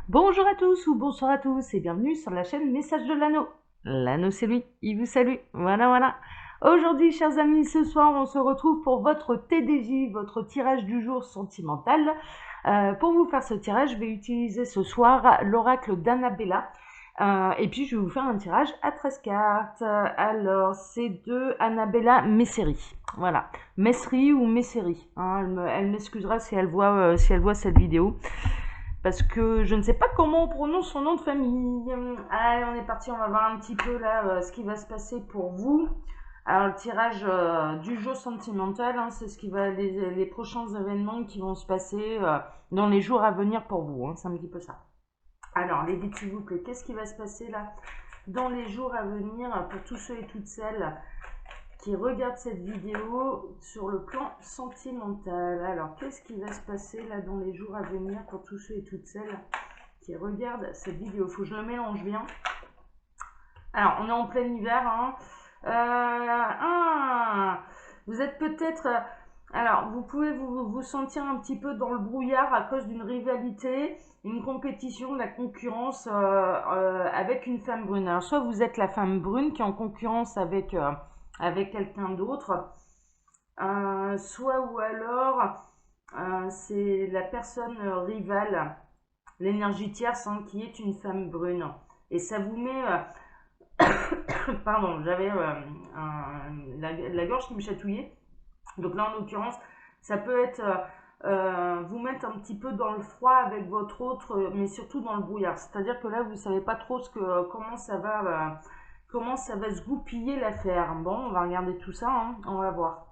Bonjour à tous ou bonsoir à tous et bienvenue sur la chaîne Message de l'Anneau. L'Anneau c'est lui, il vous salue. Voilà, voilà. Aujourd'hui, chers amis, ce soir, on se retrouve pour votre TDJ, votre tirage du jour sentimental. Pour vous faire ce tirage, je vais utiliser ce soir l'oracle d'Annabella. Et puis, je vais vous faire un tirage à 13 cartes. Alors, c'est de Annabella Messeri. Voilà. Messeri ou Messeri. Hein, elle m'excusera si elle voit cette vidéo. Parce que je ne sais pas comment on prononce son nom de famille. Allez, on est parti, on va voir un petit peu là ce qui va se passer pour vous. Alors le tirage du jeu sentimental, hein, c'est ce qui va les prochains événements qui vont se passer dans les jours à venir pour vous. Hein, c'est un petit peu ça. Alors les guides s'il vous plaît, qu'est-ce qui va se passer là dans les jours à venir pour tous ceux et toutes celles qui regardent cette vidéo sur le plan sentimental. Alors, qu'est-ce qui va se passer là dans les jours à venir pour tous ceux et toutes celles qui regardent cette vidéo? Faut que je le mélange bien. Alors, on est en plein hiver. Hein. Vous êtes peut-être... alors, vous pouvez vous sentir un petit peu dans le brouillard à cause d'une rivalité, une compétition, de la concurrence avec une femme brune. Alors, soit vous êtes la femme brune qui est en concurrence avec quelqu'un d'autre, soit ou alors c'est la personne rivale, l'énergie tierce, hein, qui est une femme brune. Et ça vous met... pardon, j'avais la gorge qui me chatouillait. Donc là, en l'occurrence, ça peut être vous mettre un petit peu dans le froid avec votre autre, mais surtout dans le brouillard. C'est-à-dire que là, vous savez pas trop comment ça va se goupiller l'affaire. Bon, on va regarder tout ça, hein, on va voir.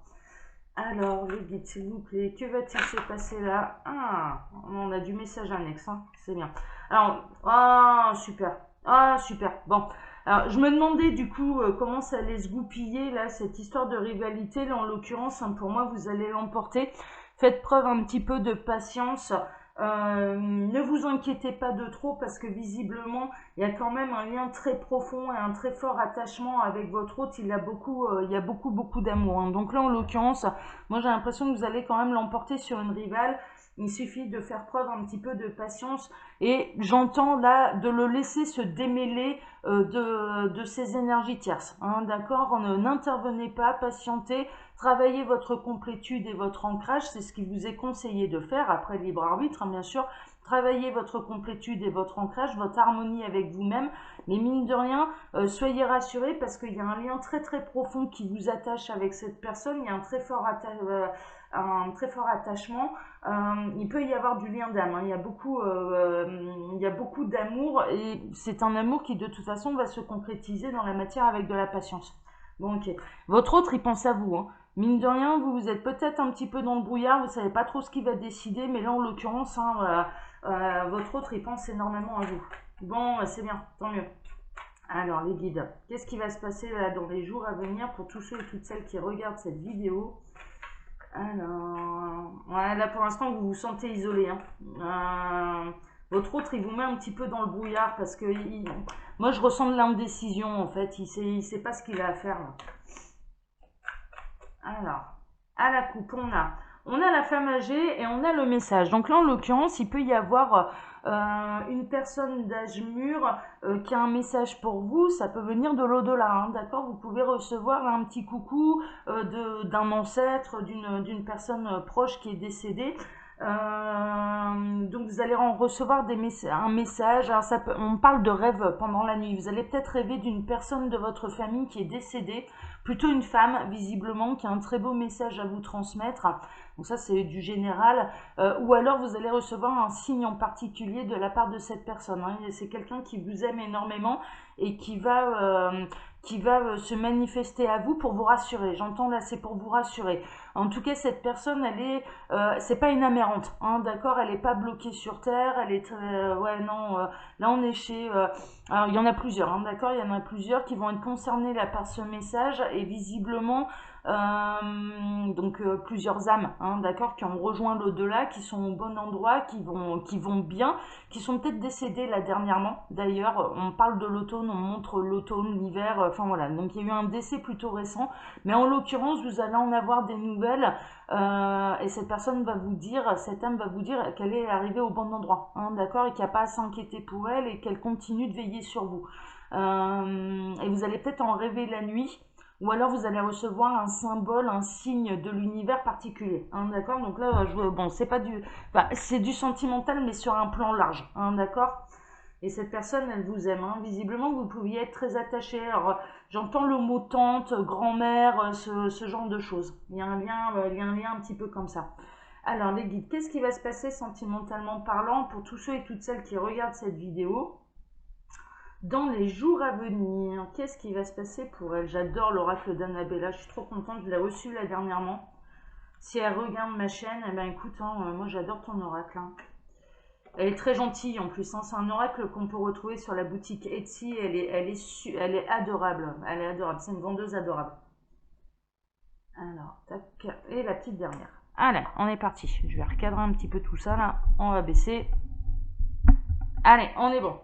Alors, les guides, s'il vous plaît, que va-t-il se passer là? Ah, on a du message annexe, hein, c'est bien. Alors, ah, super. Ah, super. Bon, alors, je me demandais du coup comment ça allait se goupiller là, cette histoire de rivalité. Là, en l'occurrence, hein, pour moi, vous allez l'emporter. Faites preuve un petit peu de patience. Ne vous inquiétez pas de trop parce que visiblement, il y a quand même un lien très profond et un très fort attachement avec votre hôte. Il y a beaucoup d'amour. Hein. Donc là, en l'occurrence, moi, j'ai l'impression que vous allez quand même l'emporter sur une rivale. Il suffit de faire preuve un petit peu de patience et j'entends là de le laisser se démêler de ses énergies tierces. Hein, d'accord? N'intervenez pas, patientez, travaillez votre complétude et votre ancrage, c'est ce qui vous est conseillé de faire, après libre arbitre, hein, bien sûr. Travaillez votre complétude et votre ancrage, votre harmonie avec vous-même, mais mine de rien, soyez rassurés parce qu'il y a un lien très très profond qui vous attache avec cette personne, il y a un très fort attachement. Il peut y avoir du lien d'âme, hein. Il y a beaucoup d'amour et c'est un amour qui de toute façon va se concrétiser dans la matière avec de la patience. Bon, ok. Votre autre, il pense à vous. Hein. Mine de rien, vous êtes peut-être un petit peu dans le brouillard, vous savez pas trop ce qu'il va décider, mais là en l'occurrence, hein, votre autre, il pense énormément à vous. Bon, c'est bien, tant mieux. Alors les guides, qu'est-ce qui va se passer là dans les jours à venir pour tous ceux et toutes celles qui regardent cette vidéo? Alors, ouais, là pour l'instant vous vous sentez isolé. Hein. Votre autre il vous met un petit peu dans le brouillard parce que moi je ressens de l'indécision en fait. Il sait pas ce qu'il a à faire là. Alors, à la coupe on a la femme âgée et on a le message. Donc là en l'occurrence il peut y avoir une personne d'âge mûr qui a un message pour vous, ça peut venir de l'au-delà, hein, d'accord? Vous pouvez recevoir un petit coucou d'un ancêtre, d'une personne proche qui est décédée. Donc vous allez en recevoir un message. Alors on parle de rêve pendant la nuit. Vous allez peut-être rêver d'une personne de votre famille qui est décédée, plutôt une femme visiblement qui a un très beau message à vous transmettre. Donc ça c'est du général. Ou alors vous allez recevoir un signe en particulier de la part de cette personne. Hein. C'est quelqu'un qui vous aime énormément et qui va se manifester à vous pour vous rassurer. J'entends là, c'est pour vous rassurer. En tout cas, cette personne, c'est pas une amérante, hein, d'accord? Elle est pas bloquée sur terre. Elle est, ouais, non. Là, on est chez. Alors, il y en a plusieurs, hein, d'accord? Il y en a plusieurs qui vont être concernés là par ce message et visiblement, donc plusieurs âmes, hein, d'accord, qui ont rejoint l'au-delà, qui sont au bon endroit, qui vont bien, qui sont peut-être décédés là dernièrement. D'ailleurs, on parle de l'automne, on montre l'automne, l'hiver, enfin voilà. Donc il y a eu un décès plutôt récent, mais en l'occurrence, vous allez en avoir des nouvelles et cette personne va vous dire, cette âme va vous dire qu'elle est arrivée au bon endroit, hein, d'accord, et qu'il n'y a pas à s'inquiéter pour elle et qu'elle continue de veiller sur vous. Et vous allez peut-être en rêver la nuit. Ou alors vous allez recevoir un symbole, un signe de l'univers particulier, hein, d'accord. Donc là, bon, c'est pas du, enfin, c'est du sentimental, mais sur un plan large, hein, d'accord. Et cette personne, elle vous aime, hein. Visiblement, vous pouviez être très attaché. Alors, j'entends le mot tante, grand-mère, ce genre de choses. Il y a un lien un petit peu comme ça. Alors, les guides, qu'est-ce qui va se passer sentimentalement parlant pour tous ceux et toutes celles qui regardent cette vidéo dans les jours à venir? Qu'est-ce qui va se passer pour elle? J'adore l'oracle d'Annabella, je suis trop contente, je l'ai reçu là dernièrement. Si elle regarde ma chaîne, eh ben écoute, hein, moi j'adore ton oracle, hein. Elle est très gentille en plus, hein. C'est un oracle qu'on peut retrouver sur la boutique Etsy, elle est adorable, elle est adorable, c'est une vendeuse adorable. Alors, tac, et la petite dernière. Allez, on est parti, je vais recadrer un petit peu tout ça là, on va baisser. Allez, on est bon.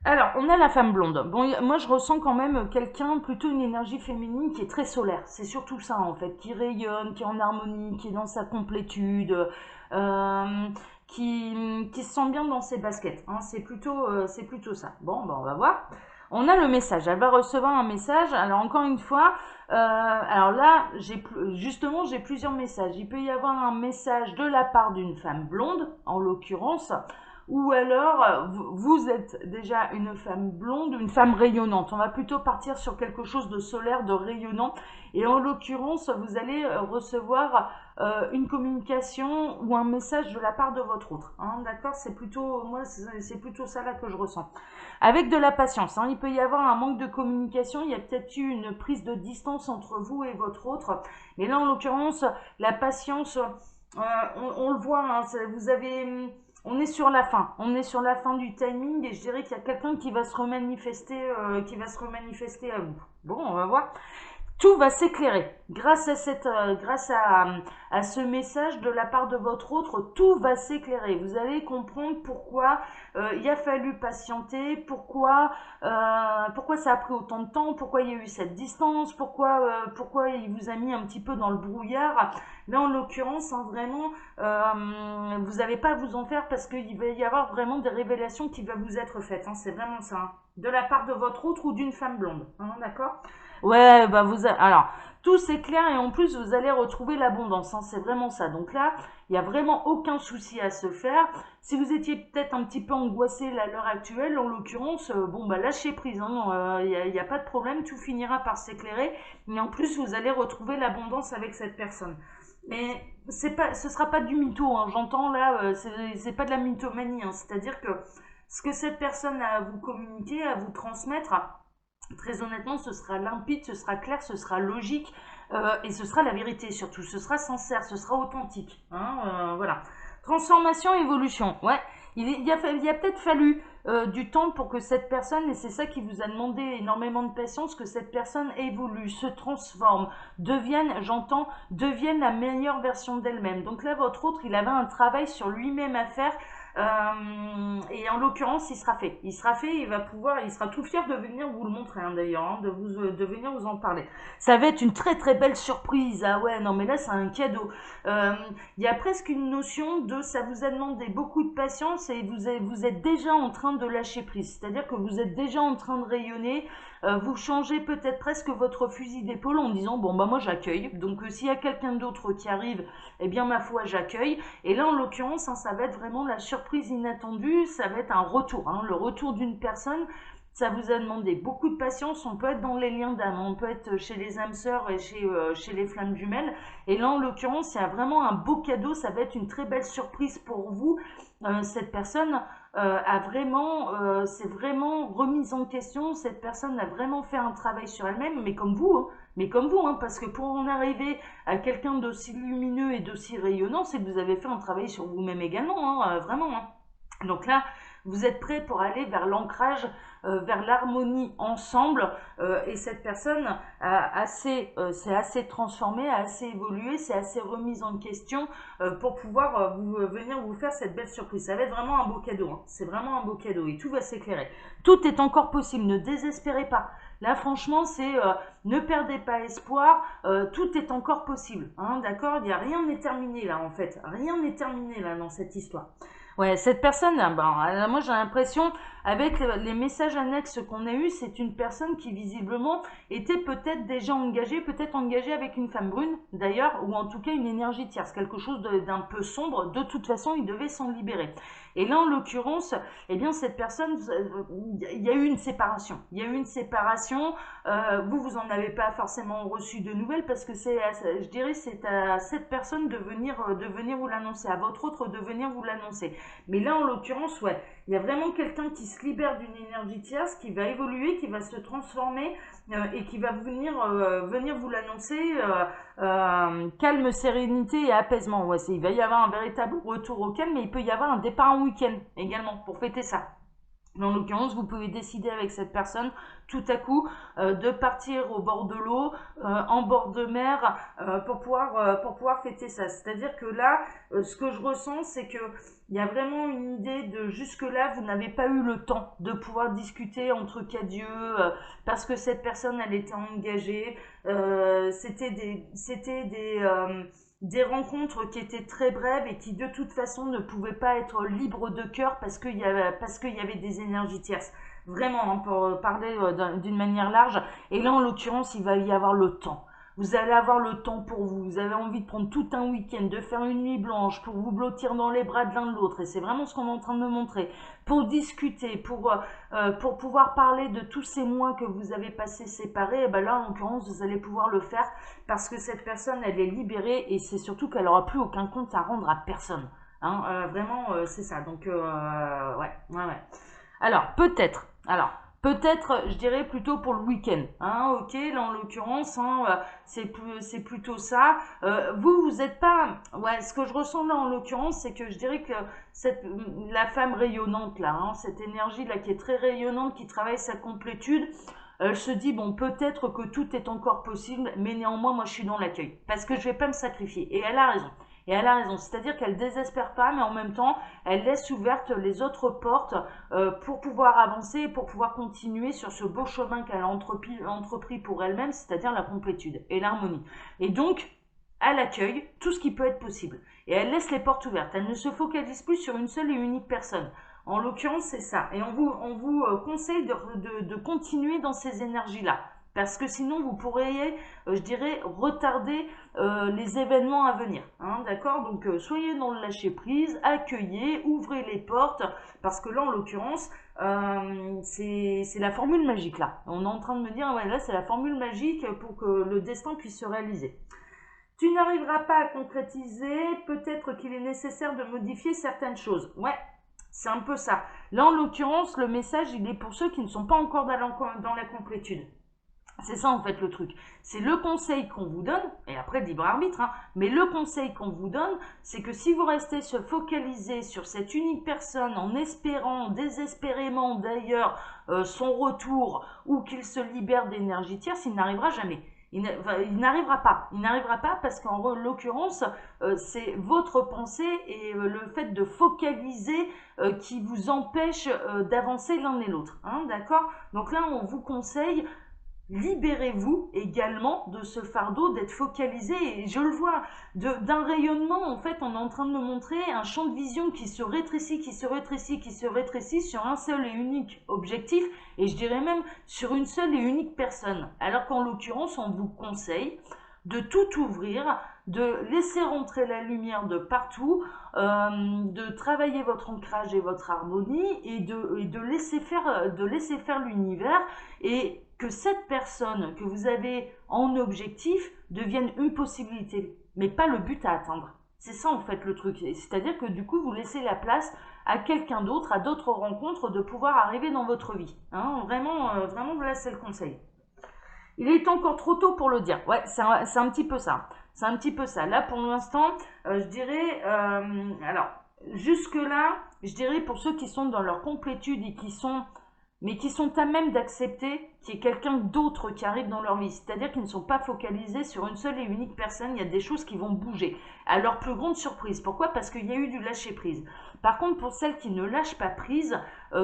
Alors, on a la femme blonde. Bon, moi, je ressens quand même quelqu'un, plutôt une énergie féminine qui est très solaire. C'est surtout ça, en fait, qui rayonne, qui est en harmonie, qui est dans sa complétude, qui se sent bien dans ses baskets, hein. C'est plutôt ça. Bon, ben, on va voir. On a le message. Elle va recevoir un message. Alors, encore une fois, alors là, justement, j'ai plusieurs messages. Il peut y avoir un message de la part d'une femme blonde, en l'occurrence, ou alors vous êtes déjà une femme blonde, une femme rayonnante. On va plutôt partir sur quelque chose de solaire, de rayonnant. Et en l'occurrence, vous allez recevoir une communication ou un message de la part de votre autre, hein, d'accord. C'est plutôt, moi, c'est plutôt ça là que je ressens. Avec de la patience, hein. Il peut y avoir un manque de communication, il y a peut-être eu une prise de distance entre vous et votre autre. Mais là, en l'occurrence, la patience, on le voit, hein, vous avez... On est sur la fin. On est sur la fin du timing et je dirais qu'il y a quelqu'un qui va se remanifester, à vous. Bon, on va voir. Tout va s'éclairer grâce à ce message de la part de votre autre. Tout va s'éclairer. Vous allez comprendre pourquoi il a fallu patienter, pourquoi ça a pris autant de temps, pourquoi il y a eu cette distance, pourquoi il vous a mis un petit peu dans le brouillard. Là, en l'occurrence, hein, vraiment, vous n'avez pas à vous en faire parce qu'il va y avoir vraiment des révélations qui vont vous être faites, hein. C'est vraiment ça, hein. De la part de votre autre ou d'une femme blonde, hein, d'accord. Ouais, bah alors, tout s'éclaire et en plus vous allez retrouver l'abondance, hein, c'est vraiment ça. Donc là, il n'y a vraiment aucun souci à se faire. Si vous étiez peut-être un petit peu angoissé à l'heure actuelle, en l'occurrence, bon bah lâchez prise, hein, y a pas de problème, tout finira par s'éclairer. Mais en plus, vous allez retrouver l'abondance avec cette personne. Mais ce sera pas du mytho, hein, j'entends là, c'est pas de la mythomanie, hein, c'est-à-dire que ce que cette personne a à vous communiquer, à vous transmettre, très honnêtement, ce sera limpide, ce sera clair, ce sera logique et ce sera la vérité surtout. Ce sera sincère, ce sera authentique, hein, voilà. Transformation, évolution. Ouais, il y a peut-être fallu du temps pour que cette personne, et c'est ça qui vous a demandé énormément de patience, que cette personne évolue, se transforme, devienne la meilleure version d'elle-même. Donc là, votre autre, il avait un travail sur lui-même à faire. Et en l'occurrence, il sera fait. Il sera tout fier de venir vous le montrer, hein, d'ailleurs, hein, de venir vous en parler. Ça va être une très très belle surprise. Ah ouais, non mais là c'est un cadeau. Il y a presque une notion de, ça vous a demandé beaucoup de patience et vous êtes déjà en train de lâcher prise. C'est-à-dire que vous êtes déjà en train de rayonner. Vous changez peut-être presque votre fusil d'épaule en disant bon bah moi j'accueille. Donc s'il y a quelqu'un d'autre qui arrive, eh bien ma foi j'accueille. Et là en l'occurrence, hein, ça va être vraiment la surprise inattendue. Ça va être un retour, hein, le retour d'une personne. Ça vous a demandé beaucoup de patience. On peut être dans les liens d'âme, on peut être chez les âmes sœurs et chez les flammes jumelles. Et là, en l'occurrence, il y a vraiment un beau cadeau. Ça va être une très belle surprise pour vous. Cette personne c'est vraiment remise en question. Cette personne a vraiment fait un travail sur elle-même, mais comme vous, hein, parce que pour en arriver à quelqu'un d'aussi lumineux et d'aussi rayonnant, c'est que vous avez fait un travail sur vous-même également, hein, vraiment, hein. Donc là, Vous êtes prêt pour aller vers l'ancrage, vers l'harmonie ensemble, et cette personne s'est assez transformée, a assez évolué, s'est assez remise en question pour pouvoir venir vous faire cette belle surprise. Ça va être vraiment un beau cadeau, hein. C'est vraiment un beau cadeau et tout va s'éclairer. Tout est encore possible, ne désespérez pas. Là, franchement, c'est ne perdez pas espoir, tout est encore possible, hein, d'accord? Rien n'est terminé là, en fait. Rien n'est terminé là dans cette histoire. Ouais, cette personne, moi j'ai l'impression, avec les messages annexes qu'on a eus, c'est une personne qui visiblement était peut-être déjà engagée, peut-être engagée avec une femme brune d'ailleurs, ou en tout cas une énergie tierce, quelque chose d'un peu sombre. De toute façon, il devait s'en libérer. Et là, en l'occurrence, eh bien, cette personne, il y a eu une séparation. Il y a eu une séparation. Vous en avez pas forcément reçu de nouvelles parce que je dirais, c'est à cette personne de venir vous l'annoncer, à votre autre de venir vous l'annoncer. Mais là, en l'occurrence, ouais, il y a vraiment quelqu'un qui se libère d'une énergie tierce, qui va évoluer, qui va se transformer et qui va venir vous l'annoncer. Calme, sérénité et apaisement. Ouais, il va y avoir un véritable retour au calme, mais il peut y avoir un départ en week-end également pour fêter ça. En l'occurrence, vous pouvez décider avec cette personne tout à coup de partir au bord de l'eau, en bord de mer, pour pouvoir fêter ça. C'est-à-dire que là, ce que je ressens, c'est que il y a vraiment une idée de jusque-là, vous n'avez pas eu le temps de pouvoir discuter entre qu'adieu, parce que cette personne, elle était engagée. C'était des rencontres qui étaient très brèves et qui de toute façon ne pouvaient pas être libres de cœur parce qu'il y avait des énergies tierces. Vraiment, hein, pour parler d'une manière large. Et là, en l'occurrence, il va y avoir le temps. Vous allez avoir le temps pour vous. Vous avez envie de prendre tout un week-end, de faire une nuit blanche pour vous blottir dans les bras de l'un de l'autre. Et c'est vraiment ce qu'on est en train de me montrer. Pour discuter, pour pouvoir parler de tous ces mois que vous avez passés séparés. Et ben là, en l'occurrence, vous allez pouvoir le faire parce que cette personne, elle est libérée et c'est surtout qu'elle n'aura plus aucun compte à rendre à personne. Hein, vraiment, c'est ça. Donc, ouais. Alors, peut-être, je dirais plutôt pour le week-end. Hein, ok, là en l'occurrence, c'est plutôt ça. Vous êtes pas. Ouais, ce que je ressens là en l'occurrence, c'est que je dirais que la femme rayonnante là, hein, cette énergie là qui est très rayonnante, qui travaille sa complétude, elle se dit bon, peut-être que tout est encore possible, mais néanmoins, moi je suis dans l'accueil parce que je vais pas me sacrifier. Et elle a raison. C'est-à-dire qu'elle désespère pas, mais en même temps, elle laisse ouvertes les autres portes pour pouvoir avancer, pour pouvoir continuer sur ce beau chemin qu'elle a entrepris pour elle-même, c'est-à-dire la complétude et l'harmonie. Et donc, elle accueille tout ce qui peut être possible. Et elle laisse les portes ouvertes. Elle ne se focalise plus sur une seule et unique personne. En l'occurrence, c'est ça. Et on vous conseille de continuer dans ces énergies-là. Parce que sinon, vous pourriez, je dirais, retarder les événements à venir. Hein, d'accord? Donc, soyez dans le lâcher-prise, accueillez, ouvrez les portes. Parce que là, en l'occurrence, c'est la formule magique, là. On est en train de me dire, ouais, là, c'est la formule magique pour que le destin puisse se réaliser. Tu n'arriveras pas à concrétiser, peut-être qu'il est nécessaire de modifier certaines choses. Ouais, c'est un peu ça. Là, en l'occurrence, le message, il est pour ceux qui ne sont pas encore dans la complétude. C'est ça en fait le truc. C'est le conseil qu'on vous donne, et après libre arbitre, hein, mais le conseil qu'on vous donne, c'est que si vous restez se focaliser sur cette unique personne en espérant désespérément d'ailleurs son retour ou qu'il se libère d'énergie tierce, il n'arrivera jamais. Il n'arrivera pas. Il n'arrivera pas parce qu'en l'occurrence, c'est votre pensée et le fait de focaliser qui vous empêche d'avancer l'un et l'autre. Hein, d'accord? Donc là, on vous conseille libérez-vous également de ce fardeau d'être focalisé, et je le vois, d'un rayonnement. En fait, on est en train de me montrer un champ de vision qui se rétrécit, sur un seul et unique objectif, et je dirais même sur une seule et unique personne. Alors qu'en l'occurrence, on vous conseille de tout ouvrir, de laisser rentrer la lumière de partout, de travailler votre ancrage et votre harmonie, et de laisser faire l'univers, et que cette personne que vous avez en objectif devienne une possibilité, mais pas le but à atteindre. C'est ça en fait le truc. C'est-à-dire que du coup, vous laissez la place à quelqu'un d'autre, à d'autres rencontres, de pouvoir arriver dans votre vie. Hein, vraiment, voilà, c'est le conseil. Il est encore trop tôt pour le dire. Ouais, c'est un petit peu ça. C'est un petit peu ça. Là, pour l'instant, je dirais, alors, jusque-là, je dirais pour ceux qui sont dans leur complétude et qui sont à même d'accepter qu'il y ait quelqu'un d'autre qui arrive dans leur vie. C'est-à-dire qu'ils ne sont pas focalisés sur une seule et unique personne. Il y a des choses qui vont bouger. À leur plus grande surprise. Pourquoi? Parce qu'il y a eu du lâcher-prise. Par contre, pour celles qui ne lâchent pas prise,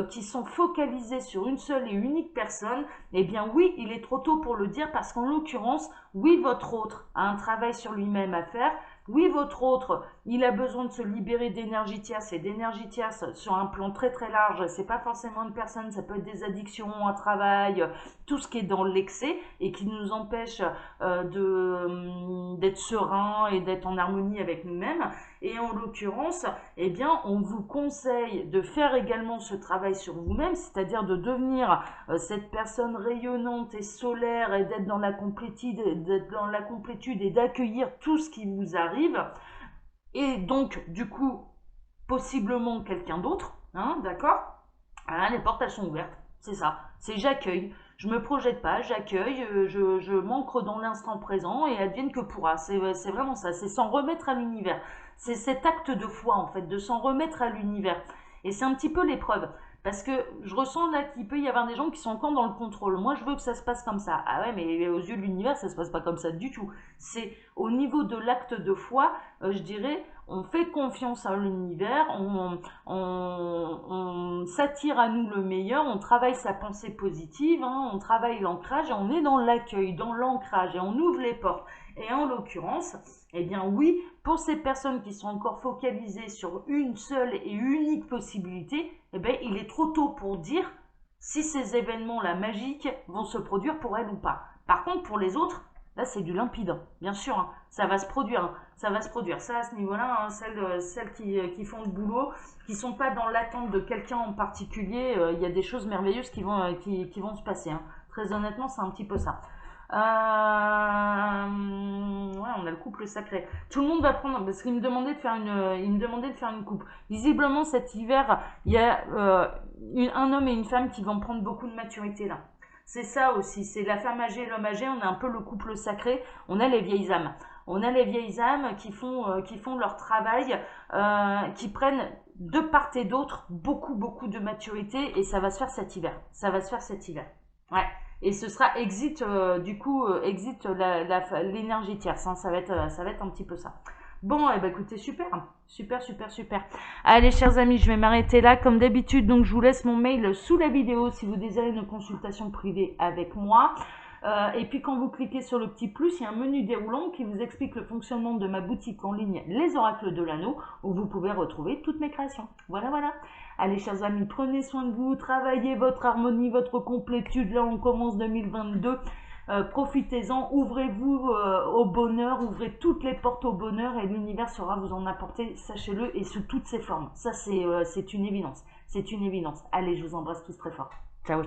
qui sont focalisées sur une seule et unique personne, eh bien oui, il est trop tôt pour le dire parce qu'en l'occurrence, oui, votre autre a un travail sur lui-même à faire. Oui, votre autre, il a besoin de se libérer d'énergie tierce et d'énergie tierce sur un plan très très large. C'est pas forcément une personne, ça peut être des addictions, un travail, tout ce qui est dans l'excès et qui nous empêche d'être serein et d'être en harmonie avec nous-mêmes. Et en l'occurrence, eh bien, on vous conseille de faire également ce travail sur vous-même, c'est-à-dire de devenir cette personne rayonnante et solaire et d'être dans la complétude et d'accueillir tout ce qui vous arrive. Et donc, du coup, possiblement quelqu'un d'autre, hein, d'accord? Ah, les portes, elles sont ouvertes, c'est ça. C'est j'accueille. Je me projette pas, j'accueille, je m'ancre dans l'instant présent et advienne que pourra. C'est vraiment ça, c'est s'en remettre à l'univers. C'est cet acte de foi, en fait, de s'en remettre à l'univers. Et c'est un petit peu l'épreuve. Parce que je ressens là qu'il peut y avoir des gens qui sont encore dans le contrôle. Moi, je veux que ça se passe comme ça. Ah ouais, mais aux yeux de l'univers, ça se passe pas comme ça du tout. C'est au niveau de l'acte de foi, je dirais, on fait confiance à l'univers, on s'attire à nous le meilleur, on travaille sa pensée positive, hein, on travaille l'ancrage, et on est dans l'accueil, dans l'ancrage, et on ouvre les portes. Et en l'occurrence, eh bien oui, pour ces personnes qui sont encore focalisées sur une seule et unique possibilité, eh bien il est trop tôt pour dire si ces événements-là magiques vont se produire pour elles ou pas. Par contre, pour les autres, là c'est du limpide, bien sûr, hein, ça va se produire, hein, ça va se produire. Ça à ce niveau-là, hein, celles qui font le boulot, qui sont pas dans l'attente de quelqu'un en particulier, il y a des choses merveilleuses qui vont se passer. Hein. Très honnêtement, c'est un petit peu ça. Ouais, on a le couple sacré. Tout le monde va prendre, parce qu'il me demandait de faire une coupe. Visiblement, cet hiver, il y a un homme et une femme qui vont prendre beaucoup de maturité là. C'est ça aussi, c'est la femme âgée et l'homme âgé, on a un peu le couple sacré, on a les vieilles âmes. On a les vieilles âmes qui font leur travail, qui prennent de part et d'autre beaucoup de maturité et ça va se faire cet hiver. Ça va se faire cet hiver. Ouais. Et ce sera exit l'énergie tierce, hein. Ça va être un petit peu ça. Bon, eh ben écoutez, super. Allez, chers amis, je vais m'arrêter là. Comme d'habitude, donc je vous laisse mon mail sous la vidéo si vous désirez une consultation privée avec moi. Et puis quand vous cliquez sur le petit plus, il y a un menu déroulant qui vous explique le fonctionnement de ma boutique en ligne Les Oracles de l'Anneau, où vous pouvez retrouver toutes mes créations. Voilà. Allez, chers amis, prenez soin de vous, travaillez votre harmonie, votre complétude. Là, on commence 2022. Profitez-en, ouvrez-vous au bonheur, ouvrez toutes les portes au bonheur et l'univers saura vous en apporter, sachez-le, et sous toutes ses formes. Ça, c'est une évidence. Allez, je vous embrasse tous très fort. Ciao.